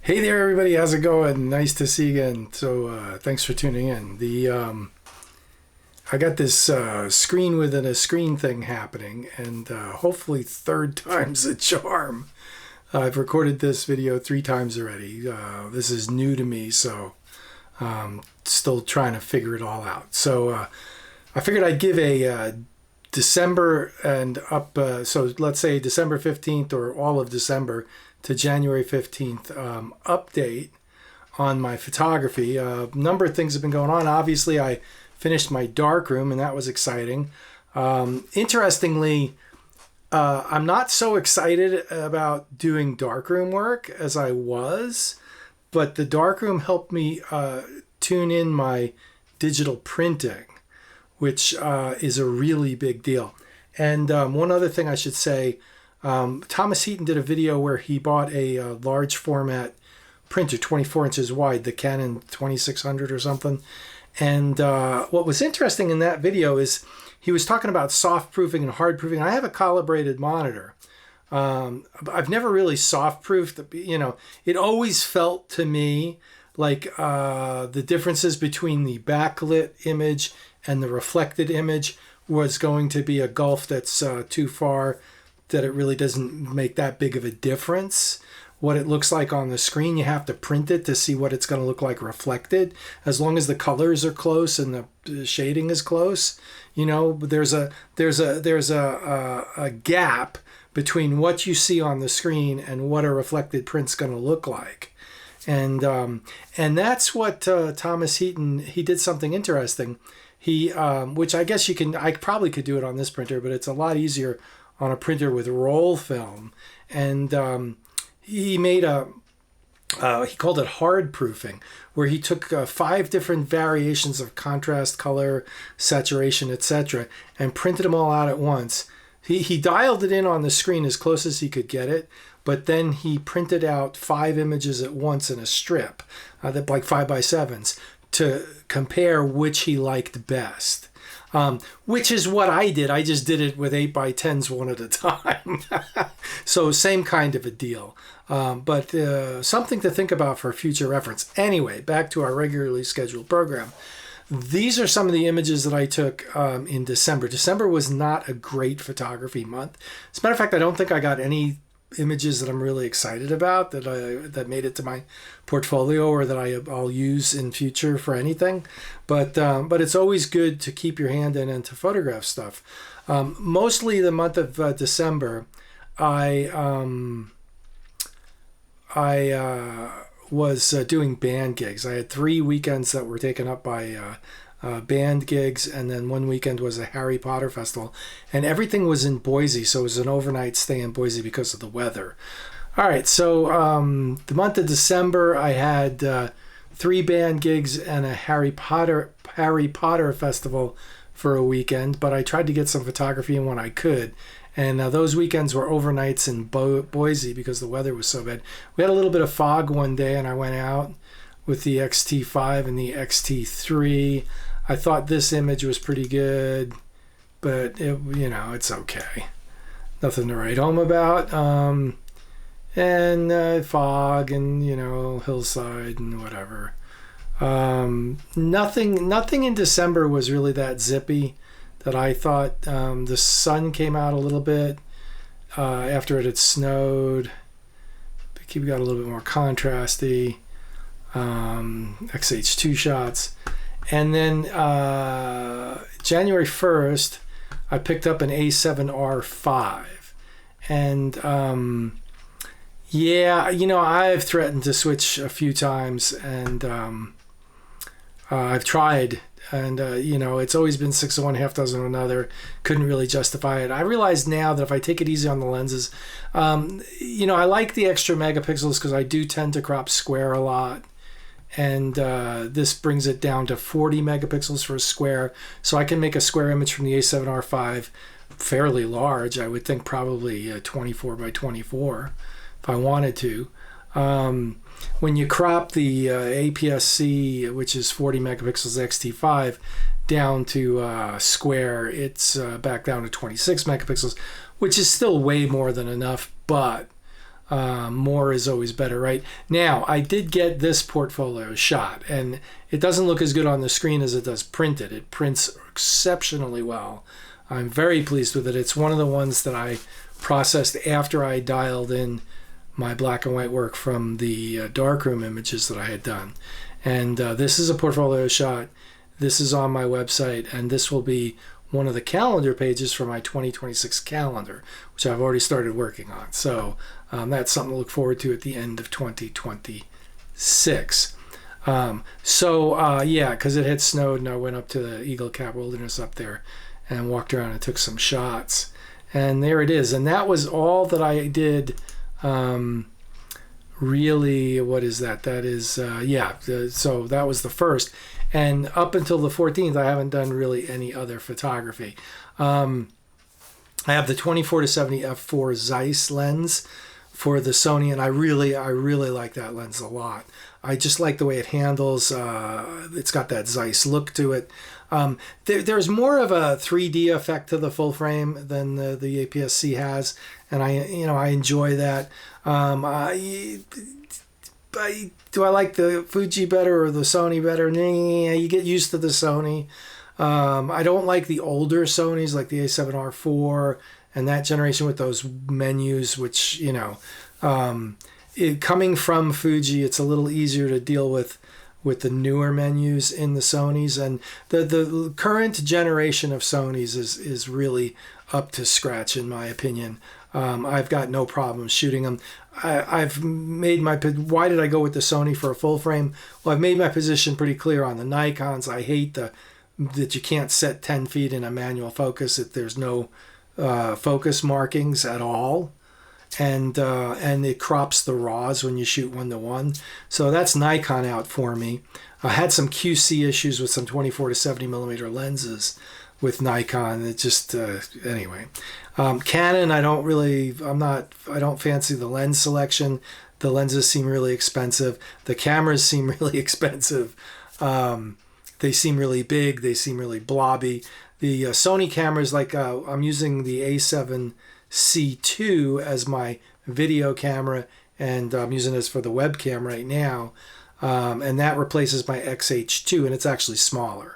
Hey there, everybody. How's it going? Nice to see you again. So thanks for tuning in. I got this screen within a screen thing happening, and hopefully third time's a charm. I've recorded this video 3 times already. This is new to me, so still trying to figure it all out. So I figured I'd give a December and up, so let's say December 15th or all of December to January 15th update on my photography. A number of things have been going on. Obviously, I finished my darkroom, and that was exciting. Interestingly, I'm not so excited about doing darkroom work as I was, but the darkroom helped me tune in my digital printing, which is a really big deal. And one other thing I should say, Thomas Heaton did a video where he bought a large format printer, 24 inches wide, the Canon 2600 or something. And what was interesting in that video is he was talking about soft proofing and hard proofing. I have a calibrated monitor. I've never really soft proofed, it always felt to me like the differences between the backlit image and the reflected image was going to be a gulf that's too far, that it really doesn't make that big of a difference. What it looks like on the screen, you have to print it to see what it's going to look like reflected. As long as the colors are close and the shading is close, there's a gap between what you see on the screen and what a reflected print's going to look like. And that's what Thomas Heaton, he did something interesting. He, which I guess I probably could do it on this printer, but it's a lot easier on a printer with roll film. And he made he called it hard proofing, where he took 5 different variations of contrast, color, saturation, etc., and printed them all out at once. He dialed it in on the screen as close as he could get it, but then he printed out 5 images at once in a strip, that like 5x7s, to compare which he liked best. Which is what I did. I just did it with 8x10s one at a time. So same kind of a deal. But something to think about for future reference. Anyway, back to our regularly scheduled program. These are some of the images that I took in December. December was not a great photography month. As a matter of fact, I don't think I got any images that I'm really excited about that made it to my portfolio or that I'll use in future for anything. But it's always good to keep your hand in and to photograph stuff. Mostly the month of December, I was doing band gigs. I had 3 weekends that were taken up by band gigs, and then one weekend was a Harry Potter festival, and everything was in Boise, so it was an overnight stay in Boise because of the weather. All right, so the month of December, I had 3 band gigs and a Harry Potter festival for a weekend, but I tried to get some photography in when I could. And those weekends were overnights in Boise because the weather was so bad. We had a little bit of fog one day, and I went out with the X-T5 and the X-T3. I thought this image was pretty good, but it's okay. Nothing to write home about. And fog and, hillside and whatever. Nothing in December was really that zippy that I thought. The sun came out a little bit after it had snowed. We got a little bit more contrasty. X-H2 shots. And then January 1st, I picked up an A7R5. And I've threatened to switch a few times, and I've tried. And, it's always been 6 of one, half dozen of another. Couldn't really justify it. I realize now that if I take it easy on the lenses, I like the extra megapixels because I do tend to crop square a lot. And this brings it down to 40 megapixels for a square. So I can make a square image from the A7R5 fairly large. I would think probably 24 by 24 if I wanted to. When you crop the APS-C, which is 40 megapixels X-T5, down to square, it's back down to 26 megapixels, which is still way more than enough, but More is always better, right? Now, I did get this portfolio shot, and it doesn't look as good on the screen as it does printed. It prints exceptionally well. I'm very pleased with it. It's one of the ones that I processed after I dialed in my black and white work from the darkroom images that I had done. And this is a portfolio shot. This is on my website, and this will be one of the calendar pages for my 2026 calendar, which I've already started working on. So that's something to look forward to at the end of 2026. Yeah, because it had snowed, and I went up to the Eagle Cap Wilderness up there and walked around and took some shots. And there it is. And that was all that I did. Really, what is that? That is, so that was the first. And up until the 14th, I haven't done really any other photography. I have the 24-70 f4 Zeiss lens for the Sony, and I really like that lens a lot. I just like the way it handles. It's got that Zeiss look to it. There's more of a 3D effect to the full frame than the APS-C has, and I enjoy that. Do I like the Fuji better or the Sony better? Nah, you get used to the Sony. I don't like the older Sonys like the A7R4 and that generation with those menus, which, coming from Fuji, it's a little easier to deal with the newer menus in the Sonys. And the current generation of Sonys is really up to scratch, in my opinion. I've got no problem shooting them. I've made why did I go with the Sony for a full frame? Well, I've made my position pretty clear on the Nikons. I hate that you can't set 10 feet in a manual focus if there's no focus markings at all. And it crops the RAWs when you shoot 1:1. So that's Nikon out for me. I had some QC issues with some 24-70 millimeter lenses with Nikon. It just, anyway. Canon, I don't fancy the lens selection. The lenses seem really expensive. The cameras seem really expensive. They seem really big. They seem really blobby. The Sony cameras, like I'm using the A7C2 as my video camera, and I'm using this for the webcam right now. And that replaces my X-H2, and it's actually smaller.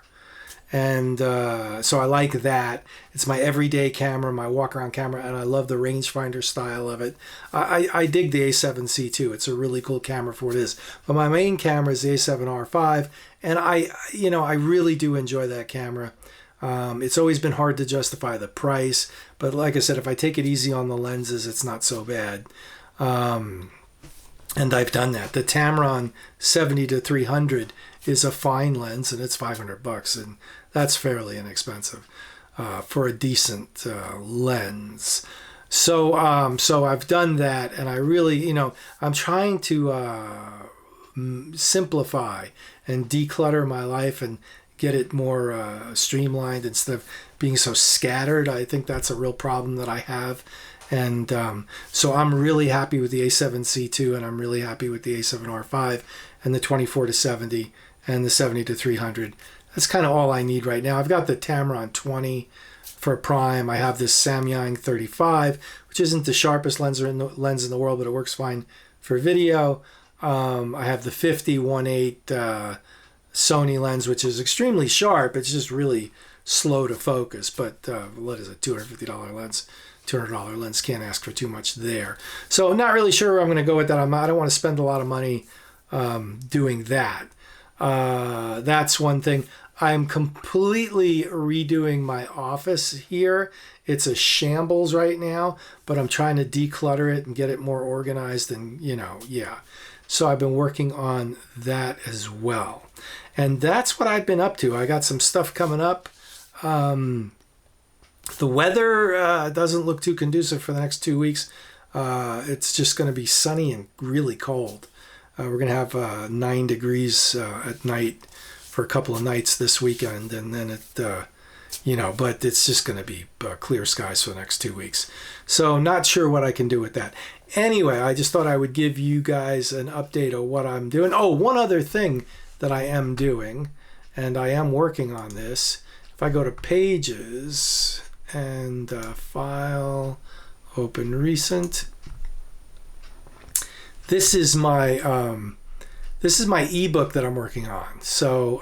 And so I like that. It's my everyday camera, my walk-around camera, and I love the rangefinder style of it. I dig the A7C2. It's a really cool camera for what it is. But my main camera is the A7R5, and I really do enjoy that camera. It's always been hard to justify the price, but like I said, if I take it easy on the lenses, it's not so bad. And I've done that. The Tamron 70-300 is a fine lens, and it's $500, and that's fairly inexpensive for a decent lens. So I've done that, and I really, I'm trying to simplify and declutter my life and get it more streamlined instead of being so scattered. I think that's a real problem that I have. And so I'm really happy with the A7C2, and I'm really happy with the A7R5 and the 24-70 and the 70-300. That's kind of all I need right now. I've got the Tamron 20 for prime. I have this Samyang 35, which isn't the sharpest lens in the world, but it works fine for video. I have the 50-1.8 Sony lens, which is extremely sharp. It's just really slow to focus. But what is it, $250 lens? $200 lens, can't ask for too much there. So I'm not really sure where I'm going to go with that. I don't want to spend a lot of money doing that. That's one thing. I'm completely redoing my office here. It's a shambles right now, but I'm trying to declutter it and get it more organized, and yeah. So I've been working on that as well. And that's what I've been up to. I got some stuff coming up. The weather doesn't look too conducive for the next 2 weeks. It's just going to be sunny and really cold. We're going to have 9 degrees at night for a couple of nights this weekend, and then but it's just going to be clear skies for the next 2 weeks. So not sure what I can do with that. Anyway, I just thought I would give you guys an update of what I'm doing. Oh, one other thing that I am doing, and I am working on this. If I go to Pages and File, Open Recent, this is my ebook that I'm working on. So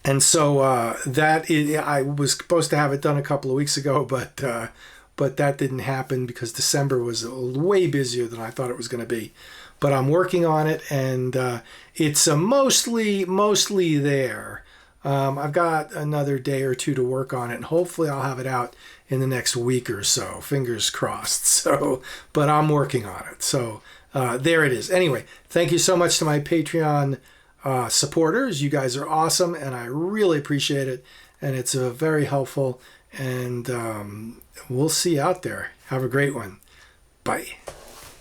I was supposed to have it done a couple of weeks ago, but that didn't happen because December was way busier than I thought it was going to be. But I'm working on it, and it's mostly there. I've got another day or two to work on it, and hopefully I'll have it out in the next week or so. Fingers crossed. So, but I'm working on it. So there it is. Anyway, thank you so much to my Patreon supporters. You guys are awesome, and I really appreciate it. And it's very helpful. And we'll see you out there. Have a great one. Bye.